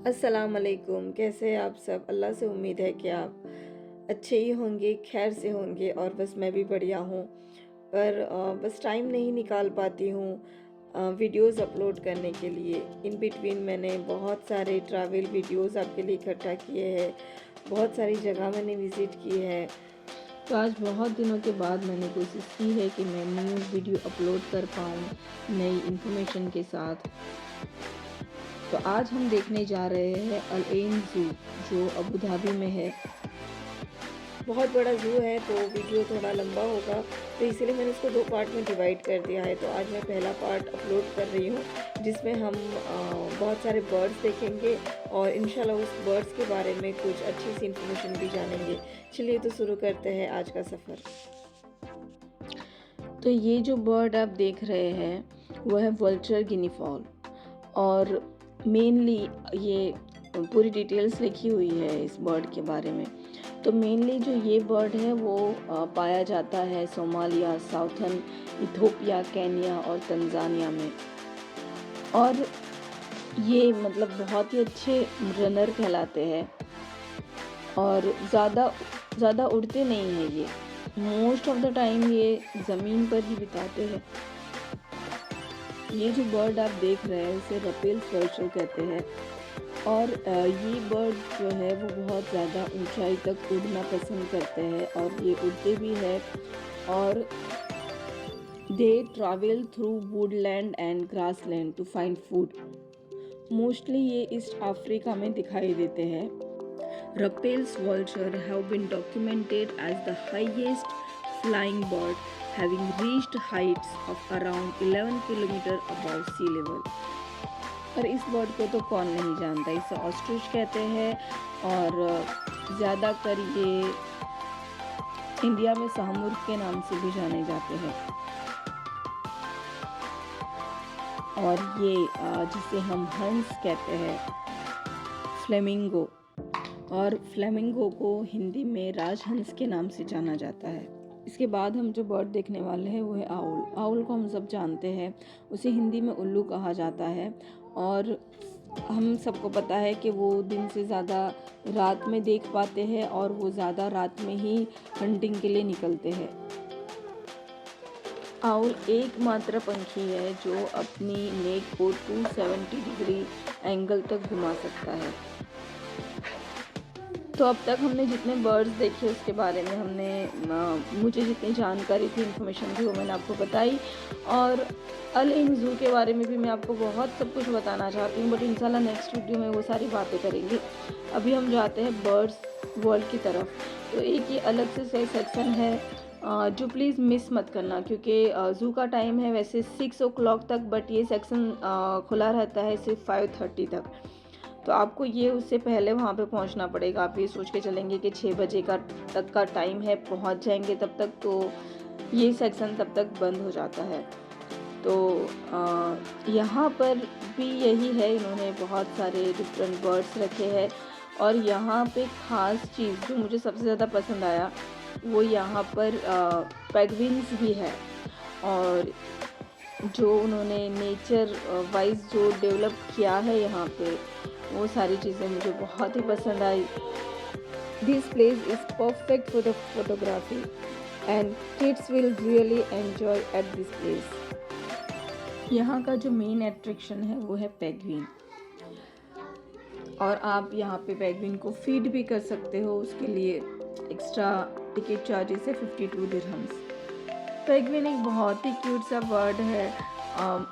अस्सलाम वालेकुम। कैसे हैं आप सब? अल्लाह से उम्मीद है कि आप अच्छे ही होंगे, खैर से होंगे और बस मैं भी बढ़िया हूँ। पर बस टाइम नहीं निकाल पाती हूँ वीडियोज़ अपलोड करने के लिए। इन बिटवीन मैंने बहुत सारे ट्रैवल वीडियोज़ आपके लिए इकट्ठा किए हैं, बहुत सारी जगह मैंने विज़िट की है। तो आज बहुत दिनों के बाद मैंने कोशिश की है कि मैं न्यू वीडियो अपलोड कर पाऊँ नई इन्फॉर्मेशन के साथ। तो आज हम देखने जा रहे हैं अल एन ज़ू, जो अबू धाबी में है। बहुत बड़ा ज़ू है तो वीडियो थोड़ा लंबा होगा, तो इसीलिए मैंने इसको 2 पार्ट में डिवाइड कर दिया है। तो आज मैं पहला पार्ट अपलोड कर रही हूँ, जिसमें हम बहुत सारे बर्ड्स देखेंगे और इंशाल्लाह उस बर्ड्स के बारे में कुछ अच्छी सी इन्फॉर्मेशन भी जानेंगे। चलिए तो शुरू करते हैं आज का सफ़र। तो ये जो बर्ड आप देख रहे हैं वो है वल्चर गिनी फॉल, और मेनली ये पूरी डिटेल्स लिखी हुई है इस बर्ड के बारे में। तो मेनली जो ये बर्ड है वो पाया जाता है सोमालिया, साउथर्न इथोपिया, केन्या और तंजानिया में। और ये मतलब बहुत ही अच्छे रनर कहलाते हैं और ज़्यादा उड़ते नहीं हैं। ये मोस्ट ऑफ द टाइम ये ज़मीन पर ही बिताते हैं। ये जो बर्ड आप देख रहे हैं इसे रपेल्स वल्चर कहते हैं, और ये बर्ड जो है वो बहुत ज़्यादा ऊंचाई तक उड़ना पसंद करते हैं और ये उड़ते भी हैं। और they travel through woodland and grassland to find food. Mostly ये ईस्ट अफ्रीका में दिखाई देते हैं। Rüppell's vulture have been documented as the highest flying bird, having reached heights of around 11 kilometre above sea level। और इस bird को तो कौन नहीं जानता, इसे ऑस्ट्रिच कहते हैं और ज़्यादातर ये इंडिया में शाहमुर्ग के नाम से भी जाने जाते हैं। और ये जिसे हम हंस कहते हैं, फ्लेमिंगो, और फ्लेमिंगो को हिंदी में राजहंस के नाम से जाना जाता है। इसके बाद हम जो बर्ड देखने वाले हैं वो है आउल। आउल को हम सब जानते हैं, उसे हिंदी में उल्लू कहा जाता है। और हम सबको पता है कि वो दिन से ज़्यादा रात में देख पाते हैं और वो ज़्यादा रात में ही हंटिंग के लिए निकलते हैं। आउल एकमात्र पंछी है जो अपनी नेक को 270 डिग्री एंगल तक घुमा सकता है। तो अब तक हमने जितने बर्ड्स देखे उसके बारे में मुझे जितनी जानकारी थी, इन्फॉर्मेशन थी, वो मैंने आपको बताई। और अल एन ज़ू के बारे में भी मैं आपको बहुत सब कुछ बताना चाहती हूँ, बट इंशाल्लाह नेक्स्ट वीडियो में वो सारी बातें करेंगे। अभी हम जाते हैं बर्ड्स वर्ल्ड की तरफ। तो एक ये अलग से सेक्शन है जो प्लीज़ मिस मत करना, क्योंकि ज़ू का टाइम है वैसे 6 o'clock तक, बट ये सेक्शन खुला रहता है सिर्फ 5:30 तक। तो आपको ये उससे पहले वहाँ पे पहुँचना पड़ेगा। आप ये सोच के चलेंगे कि 6 बजे तक का टाइम है, पहुँच जाएंगे तब तक, तो ये सेक्शन तब तक बंद हो जाता है। तो यहाँ पर भी यही है, इन्होंने बहुत सारे डिफरेंट बर्ड्स रखे हैं। और यहाँ पे ख़ास चीज़ जो मुझे सबसे ज़्यादा पसंद आया वो यहाँ पर पेंगुइन्स भी है। और जो उन्होंने नेचर वाइज जो डेवलप किया है यहाँ पे, वो सारी चीज़ें मुझे बहुत ही पसंद आई। This place is perfect for the photography and kids will really enjoy at this place. यहाँ का जो मेन अट्रैक्शन है वो है पेंगुइन, और आप यहाँ पे पेंगुइन को फीड भी कर सकते हो। उसके लिए एक्स्ट्रा टिकट चार्जेस है 52 दिरहम्स। पेंगुइन एक बहुत ही क्यूट सा बर्ड है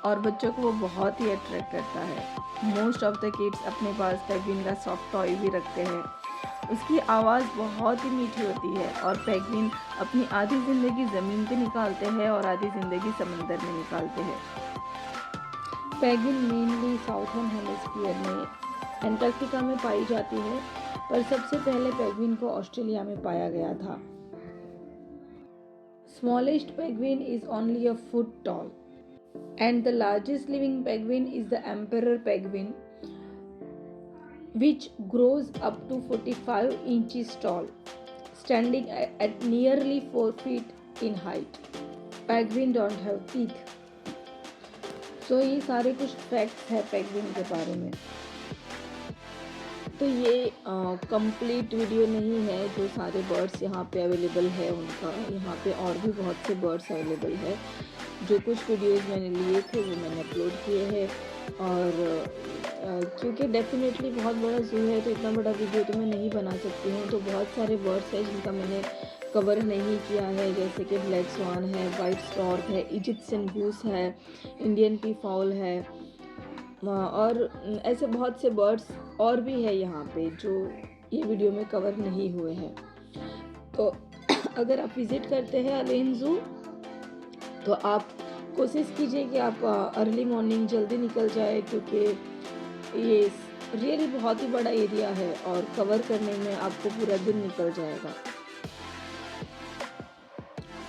और बच्चों को वो बहुत ही अट्रैक्ट करता है। मोस्ट ऑफ द किड्स अपने पास पेंगुइन का सॉफ्ट टॉय भी रखते हैं। उसकी आवाज़ बहुत ही मीठी होती है। और पेंगुइन अपनी आधी ज़िंदगी ज़मीन पे निकालते हैं और आधी ज़िंदगी समंदर में निकालते हैं। पेंगुइन मेनली साउथर्न हेमिस्फीयर में एंटार्क्टिका में पाई जाती है, पर सबसे पहले पेंगुइन को ऑस्ट्रेलिया में पाया गया था। Smallest penguin is only a foot tall, and the largest living penguin is the emperor penguin, which grows up to 45 inches tall, standing at nearly 4 feet in height. Penguin don't have teeth. So ये सारे कुछ facts है penguin के बारे में। तो ये complete video नहीं है जो सारे बर्ड्स यहाँ पे अवेलेबल है उनका। यहाँ पे और भी बहुत से बर्ड्स अवेलेबल है। जो कुछ वीडियोस मैंने लिए थे वो मैंने अपलोड किए हैं। और क्योंकि डेफिनेटली बहुत बड़ा ज़ू है तो इतना बड़ा वीडियो तो मैं नहीं बना सकती हूँ। तो बहुत सारे बर्ड्स हैं जिनका मैंने कवर नहीं किया है, जैसे कि ब्लैक स्वान है, वाइट स्टॉर्क है, इजिप्शियन गूस है, इंडियन पी फाउल है, और ऐसे बहुत से बर्ड्स और भी है यहाँ पे जो ये वीडियो में कवर नहीं हुए हैं। तो अगर आप विज़िट करते हैं अल अइन ज़ू तो आप कोशिश कीजिए कि आप अर्ली मॉर्निंग जल्दी निकल जाए, क्योंकि ये रियली बहुत ही बड़ा एरिया है और कवर करने में आपको पूरा दिन निकल जाएगा।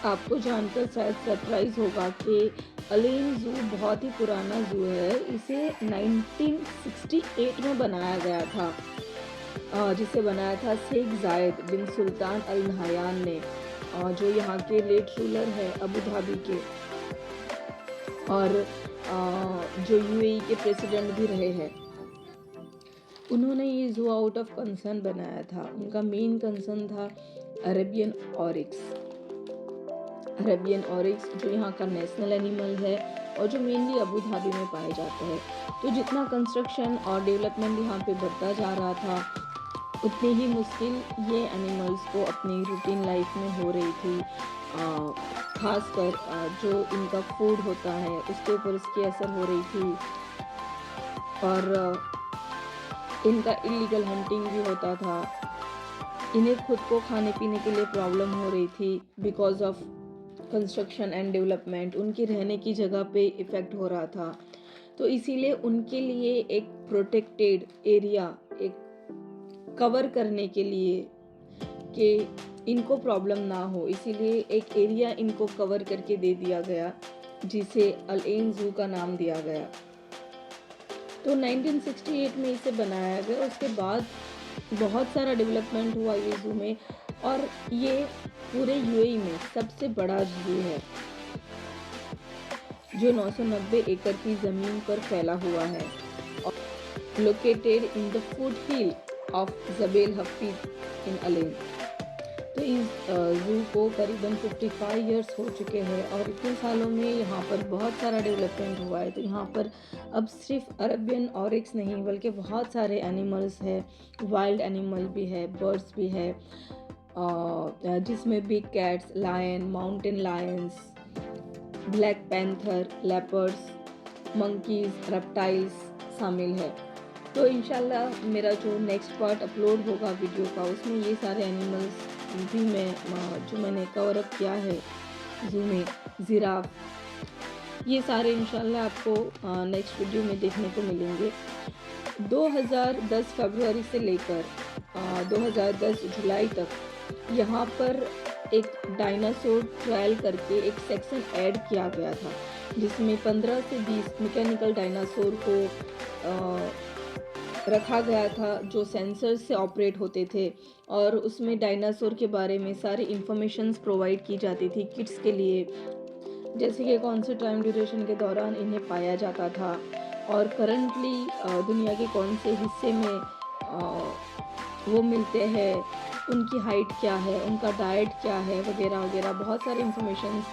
आपको जानकर शायद सरप्राइज होगा कि अल अइन ज़ू बहुत ही पुराना ज़ू है। इसे 1968 में बनाया गया था, जिसे बनाया था शेख जायद बिन सुल्तान अल नहयान ने, जो यहाँ के लेट रूलर है अबू धाबी के, और जो यूएई के प्रेसिडेंट भी रहे हैं। उन्होंने ये ज़ू आउट ऑफ कंसर्न बनाया था। उनका मेन कंसर्न था अरेबियन ऑरिक्स जो यहाँ का नेशनल एनिमल है और जो मेनली अबू धाबी में पाया जाता है। तो जितना कंस्ट्रक्शन और डेवलपमेंट यहाँ पे बढ़ता जा रहा था, उतनी ही मुश्किल ये एनिमल्स को अपनी रूटीन लाइफ में हो रही थी। खासकर जो इनका फूड होता है उसके ऊपर उसकी असर हो रही थी, और इनका इलीगल हंटिंग भी होता था। इन्हें खुद को खाने पीने के लिए प्रॉब्लम हो रही थी because of construction and development. उनकी रहने की जगह पे इफ़ेक्ट हो रहा था। तो इसीलिए उनके लिए एक प्रोटेक्टेड एरिया, एक कवर करने के लिए कि इनको प्रॉब्लम ना हो, इसीलिए एक एरिया इनको कवर करके दे दिया गया, जिसे अल अइन ज़ू का नाम दिया गया। तो 1968 में इसे बनाया गया। उसके बाद बहुत सारा डेवलपमेंट हुआ ये ज़ू में, और ये पूरे यूएई में सबसे बड़ा ज़ू है जो 990 एकड़ की ज़मीन पर फैला हुआ है, located in the foot hill of Jebel Hafeet in Al Ain. तो इस ज़ू को करीबन 55 इयर्स हो चुके हैं, और इतने सालों में यहाँ पर बहुत सारा डेवलपमेंट हुआ है। तो यहाँ पर अब सिर्फ अरेबियन ऑरिक्स नहीं बल्कि बहुत सारे एनिमल्स हैं, वाइल्ड एनिमल भी है, बर्ड्स भी है, जिसमें big cats, lion, mountain lions, black panther, leopards, monkeys, reptiles शामिल है। तो इंशाल्लाह मेरा जो नेक्स्ट पार्ट अपलोड होगा वीडियो का, उसमें ये सारे एनिमल्स भी जो मैंने कवर अप किया है ज़ू में, जिराफ, ये सारे इंशाल्लाह आपको नेक्स्ट वीडियो में देखने को मिलेंगे। 2010 फरवरी से लेकर 2010 जुलाई तक यहाँ पर एक डायनासोर ट्रायल करके एक सेक्शन ऐड किया गया था, जिसमें 15 से 20 मैकेनिकल डायनासोर को रखा गया था जो सेंसर से ऑपरेट होते थे, और उसमें डायनासोर के बारे में सारी इंफॉर्मेशंस प्रोवाइड की जाती थी किड्स के लिए, जैसे कि कौन से टाइम ड्यूरेशन के दौरान इन्हें पाया जाता था, और करंटली दुनिया के कौन से हिस्से में वो मिलते हैं, उनकी हाइट क्या है, उनका डाइट क्या है, वगैरह वगैरह। बहुत सारी इंफॉर्मेशंस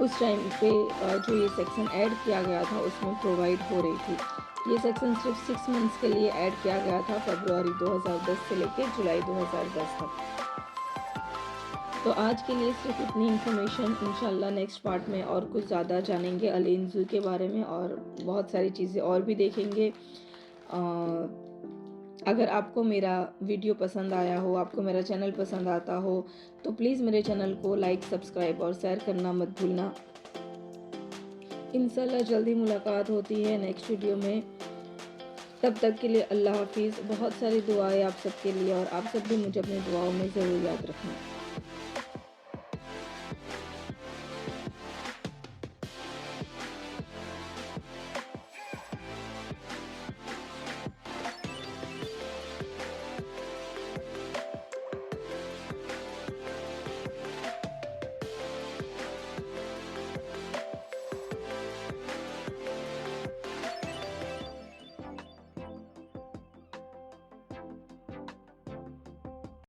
उस टाइम पे जो ये सेक्शन ऐड किया गया था उसमें प्रोवाइड हो रही थी। ये सेक्शन सिर्फ 6 मंथ्स के लिए ऐड किया गया था, फरवरी 2010 से लेकर जुलाई 2010 तक। तो आज के लिए सिर्फ इतनी इन्फॉर्मेशन। इंशाल्लाह नेक्स्ट पार्ट में और कुछ ज़्यादा जानेंगे अल अइन ज़ू के बारे में, और बहुत सारी चीज़ें और भी देखेंगे। अगर आपको मेरा वीडियो पसंद आया हो, आपको मेरा चैनल पसंद आता हो, तो प्लीज़ मेरे चैनल को लाइक, सब्सक्राइब और शेयर करना मत भूलना। इंशाल्लाह जल्दी मुलाकात होती है नेक्स्ट वीडियो में। तब तक के लिए अल्लाह हाफिज़। बहुत सारी दुआएं आप सबके लिए, और आप सब भी मुझे अपनी दुआओं में ज़रूर याद रखना।